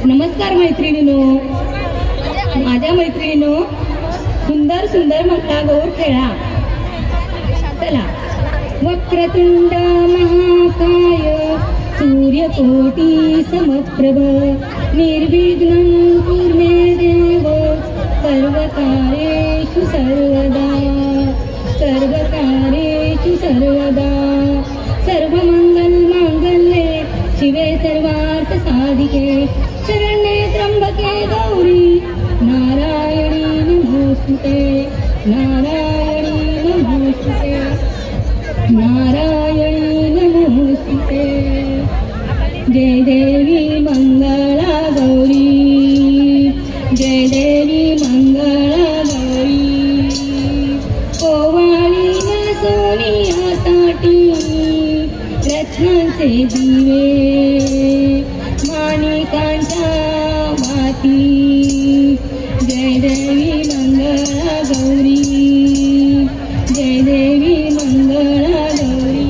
नमस्कार मैत्रिणीनो, माझ्या मैत्रिणीनो, सुंदर सुंदर म्हटला गौर खेळा. चला. वक्रतुंड महाकाय सूर्यकोटी समप्रभ निर्विघ्नं कुरु मे देव सर्वकार्येषु सर्वदा सर्वकार्येषु सर्वदा. सर्वमंगल मांगल्ये शिवे सर्वार्थ साधिके शरण्ये त्र्यंबके गौरी नारायणी नमोस्तुते नारायणी नमोस्तुते नारायणी नमोस्तुते. जय देवी मंगला गौरी जय देवी मंगला गौरी. ओवाळी न सोनिया ताटी रत्नांचे दिवे माणिकांच्या माती. जय देवी मंगला गौरी जय देवी मंगला गौरी.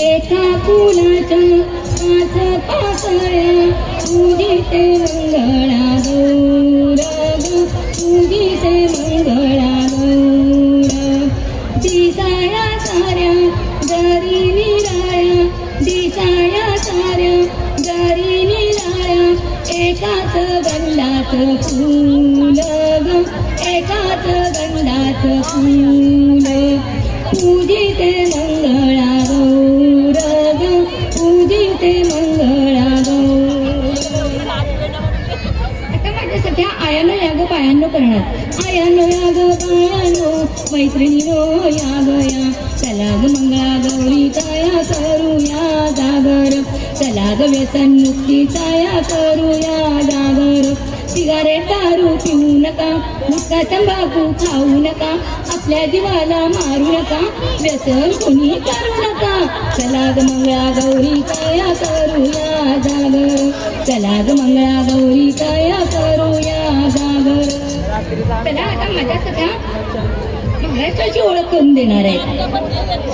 एका फुलाच्या पाच पाकळ्या पूजिते मंगळा गौर पूजिते मंगळा गौर. दिसाया साऱ्या दरी निराळ्या दिसाया साऱ्या दरी निराळ्या एकाच गंधाचं फूल ग एकाच गंधाचं फूल. पूजिते मंगळा गौर ग पूजिते मंगळा गौर. आता माझ्या सध्या आयानो याग पायांनो करणार. आयानो याग पायांनो मैत्रिणीनो याग या. चला ग मंगळा गौरी तया करूया जागर. चला ग व्यसन मुक्तीचा या करूया जागर. सिगारेट दारू पिऊ नका गुटखा तंबाखू खाऊ नका आपल्या जीवाला मारू नका व्यसन कोणी करू नका. चला ग मंगळा गौरी तया करूया जागर. चला ग मंगळा गौरी तया करूया जागर. चला आता माझ्या सगळ्या महाराष्ट्राची ओळख करून देणार आहे.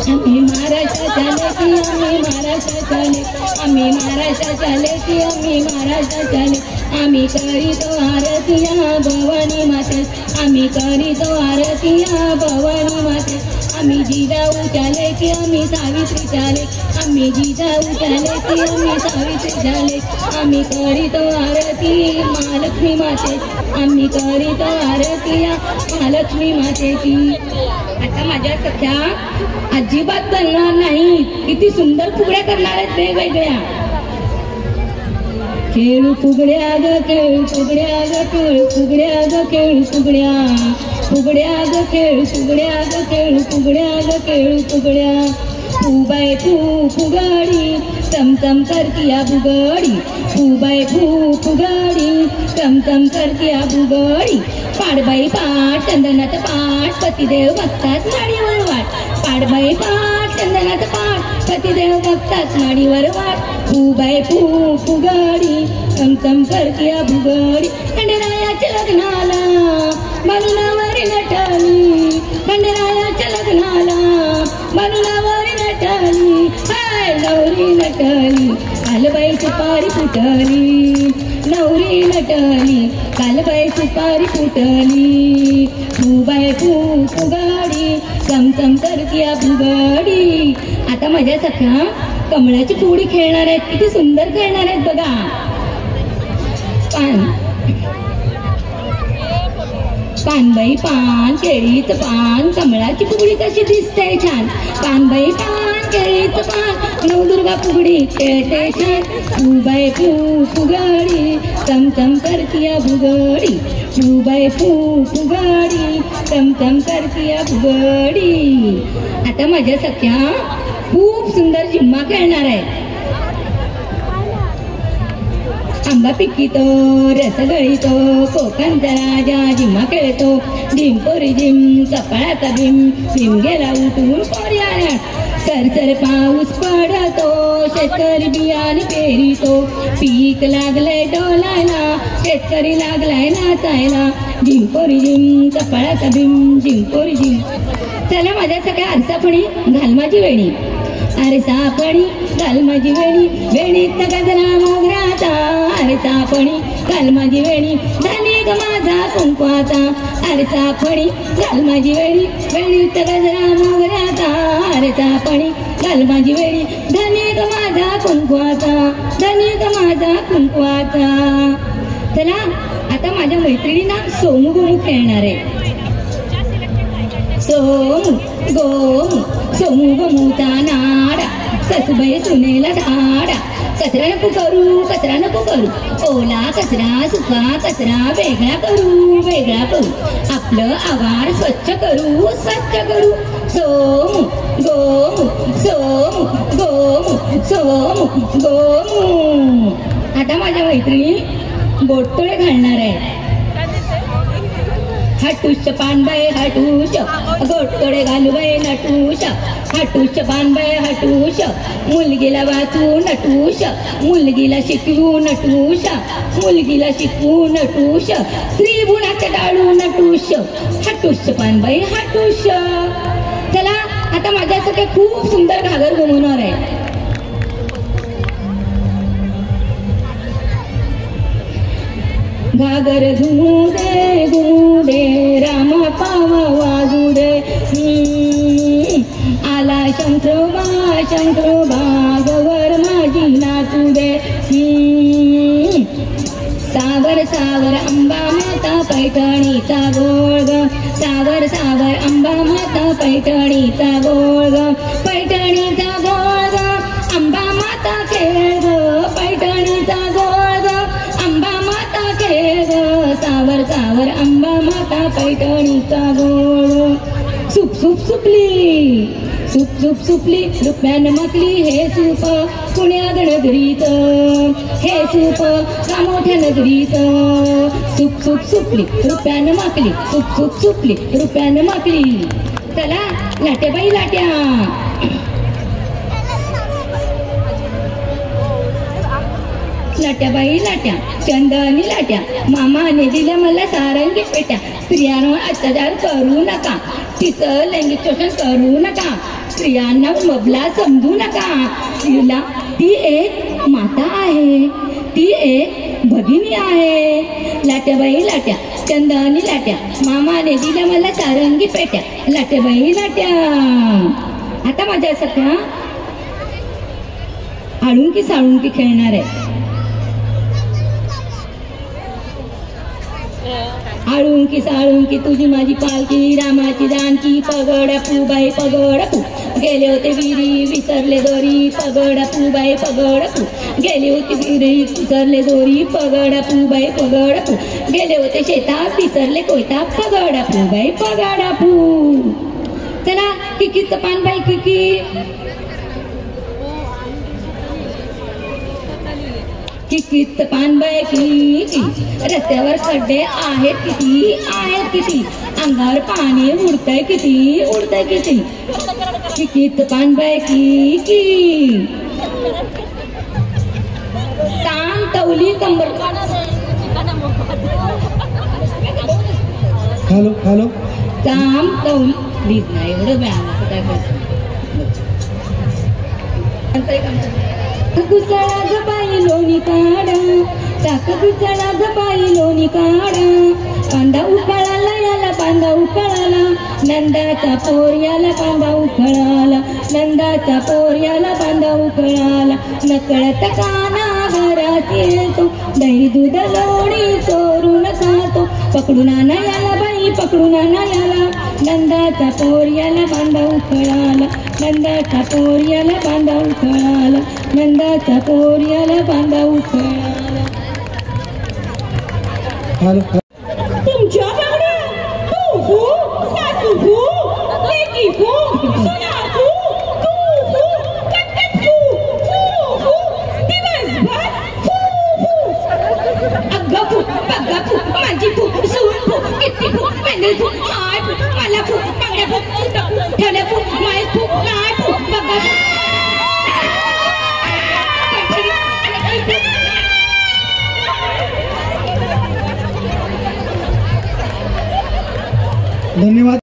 आम्ही महाराष्ट्राच्या लेकी आम्ही महाराष्ट्राच्या लेकी आम्ही महाराष्ट्राच्या लेकी आम्ही महाराष्ट्राच्या लेकी. आम्ही करीतो आरती या भवानी माते आम्ही करीतो आरती या भवानी माते. आम्ही जिजाऊच्या लेकी आम्ही सावित्रीच्या लेकी आम्ही जिजाऊच्या लेकी आम्ही सावित्रीच्या लेकी. आम्ही करीतो आरती महालक्ष्मी माते आम्ही करीतो आरती या महालक्ष्मी मातेची. आता माझ्या सख्या अजिबात बनणार नाही. किती सुंदर फुगड्या करणार आहेत वेगवेगळ्या. खेळू फुगड्या ग खेळू फुगड्या ग खेळू फुगड्या ग खेळू फुगड्या फुगड्या ग खेळू फुगड्या ग खेळू फुगड्या ग खेळू फुगड्या. फुबाई फू फुगडी चमचम करतीया बुगडी फुबाई फू फुगडी चमचम करतीया बुगडी. पाडबाई पाठ चंदनात पाठ पतिदेव बघतात माडीवर वाट. पाडबाई पाठ चंदनात पाठ पतिदेव बघतात माडीवर वाट. फुबाई फू फुगडी चमचम करतीया बुगडी. खंडेरायाच्या लग्नाला बालुलावरी नटली खंडेरायाच्या लग्नाला बालुलावरी नटली. हाय गौरी नटली कालबाई सुपारी फुटली नवरी नटली कालबाई सुपारी फुटली. फुबाई फू फुगडी चमचम करतीया फुगडी. आता माझ्या सख्या कमळाची फुगडी खेळणार आहेत. किती सुंदर खेळणार आहेत बघा. पानबाई पान केळीचं पान कमळाची फुगडी कशी दिसते छान. पानबाई पान केळीचं पान नवदुर्गा फुगडी खेळते छान. फुबाई फू फुगडी चमचम करतीया फुगडी फुबाई फू फुगडी चमचम करतीया फुगडी. आता माझ्या सख्या खूप सुंदर जिम्मा खेळणार आहे. आंबा पिकितो रस गळीतो कोकणचा राजा जिम्मा खेळतो. झिमपोरी झिम कपाळाचा भीम भीम गेला उठून पोरी आल्या. सरसर पाऊस पडतो शेतकरी बियाणे पेरितो. पीक लागलंय डोलायला शेतकरी लागलाय नाचायला. झिमपोरी झिम कपाळाचा भीम झिमपोरी झिम. चला माझ्या सगळ्या आरसापणी घाल माझी वेणी आरसापणी घाल माझी वेणी. वेणीत गजरा मोगराचा फणी घाल माझी वेणी धनी ग माझा कुंकवाचा आरसा फणी घाल माझी वेणी वेणीत गजरा मोगऱ्याचा आरसा फणी घाल माझी वेणी धनी ग माझा कुंकवाचा धनी ग माझा कुंकवाचा. चला आता माझ्या मैत्रिणींना सोमू गोमू खेळणार आहे. सोमू गोमू सोमू गोमूचा नाडा ससुबाई सुनेला धाडा कचरा नको करू ओला कचरा सुका कचरा वेगळा करू आपलं आवार स्वच्छ करू सोमू गोमू सोमू गोमू सोमू गोमू. आता माझ्या मैत्रिणी बोटतोळे घालणार आहे. हटूश पानबाई हटूश गोटतोडे घालू बाई नटूश हटूश पानबाई हटूश मुलगीला वाचू नटूश मुलगीला शिकवू नटूश मुलगीला शिकवू नटूश स्त्री गुणाचं डाळू नटूश हटूश पानबाई हटूश. चला आता माझ्यासाठी खूप सुंदर घागर घुमवणार आहे. घागर घुमू दे रामा पावा वाजू दे आला शंकरोबा गवर माझी नाचू दे. सावर सावर अंबा माता पैठणीचा गोळ सावर सावर अंबा माता पैठणीचा गोळ पैठणीचा गोळ अंबा माता खेळ पैठणीचा गोळ अंबा माता खेळ सावर सावर अंबा माता पैठणीचा गोळ. सूप सूप सुपली रुपयानं माकली हे सूप पुण्या नगरीत हे सूप मोठ्या नगरीत सूप सुपली रुपयानं माकली सूप सुपली रुपयानं माकली. चला लाट्या बाई लाट्या लाट्या बाई लाट्या चंदनी लाट्या मामाने दिल्या मला सारंगी पेट्या. स्त्रियांवर अत्याचार करू नका तिचं लैंगिक शोषण करू नका स्त्रियांना मबला समजू नका. स्त्रीला ती एक माता आहे ती एक भगिनी आहे. लाट्याबाई लाट्या चंदनी लाट्या मामाने दिल्या मला सारंगी पेट्या लाट्याबाई लाट्या. आता माझ्या सख्या आळुंकी साळुंकी खेळणार आहे. आळुंकी साळुंकी तुझी माझी पालकी रामाची जानकी पगडपू बाई पगडपू गेले होते विहिरी विसरले दोरी पगडपू बाई पगडपू गेले होते विहिरी विसरले दोरी पगडपू बाई पगडपू गेले होते शेतात विसरले कोयता पगडपू बाई पगडपू. चला किकीचं पान बाई किकी किकीचं पान बाई किकी रस्त्यावर खड्डे आहेत किती अंगावर पाणी उडतंय किती किकीचं पान बाई किकी ताण तवली कंबर हॅलो काम तवली नाही एवढं व्यायाम गुचळा ग बाई लोणी काढ टाक गुचळा ग बाई लोणी काढ. कांदा उकळाला याला कांदा उकळाला नंदाचा पोर याला कांदा उकळाला नंदाचा पोर याला कांदा उकळाला. नकळत काना घरात येतो दही दूध लोणी चोरून खातो पकडून आणा याला बाई पकडून आणा याला नंदाचा पोर याला कांदा उकळाला नंदाचा पोर याला कांदा उकळाला नंदाचा पोर याला कांदा उकळाला. तुमच्या बांगड्या तू फू सासू फू लेकी फू सुना फू तू फू कटकट फू दिवसभर फू अग्गा फू बग्गा फू माझी फू सून फू किती फू पेंडल फू हाय फू मला फू बांगड्या फू ठेवल्या फू माय फू नाय फू बग्गा फू. धन्यवाद.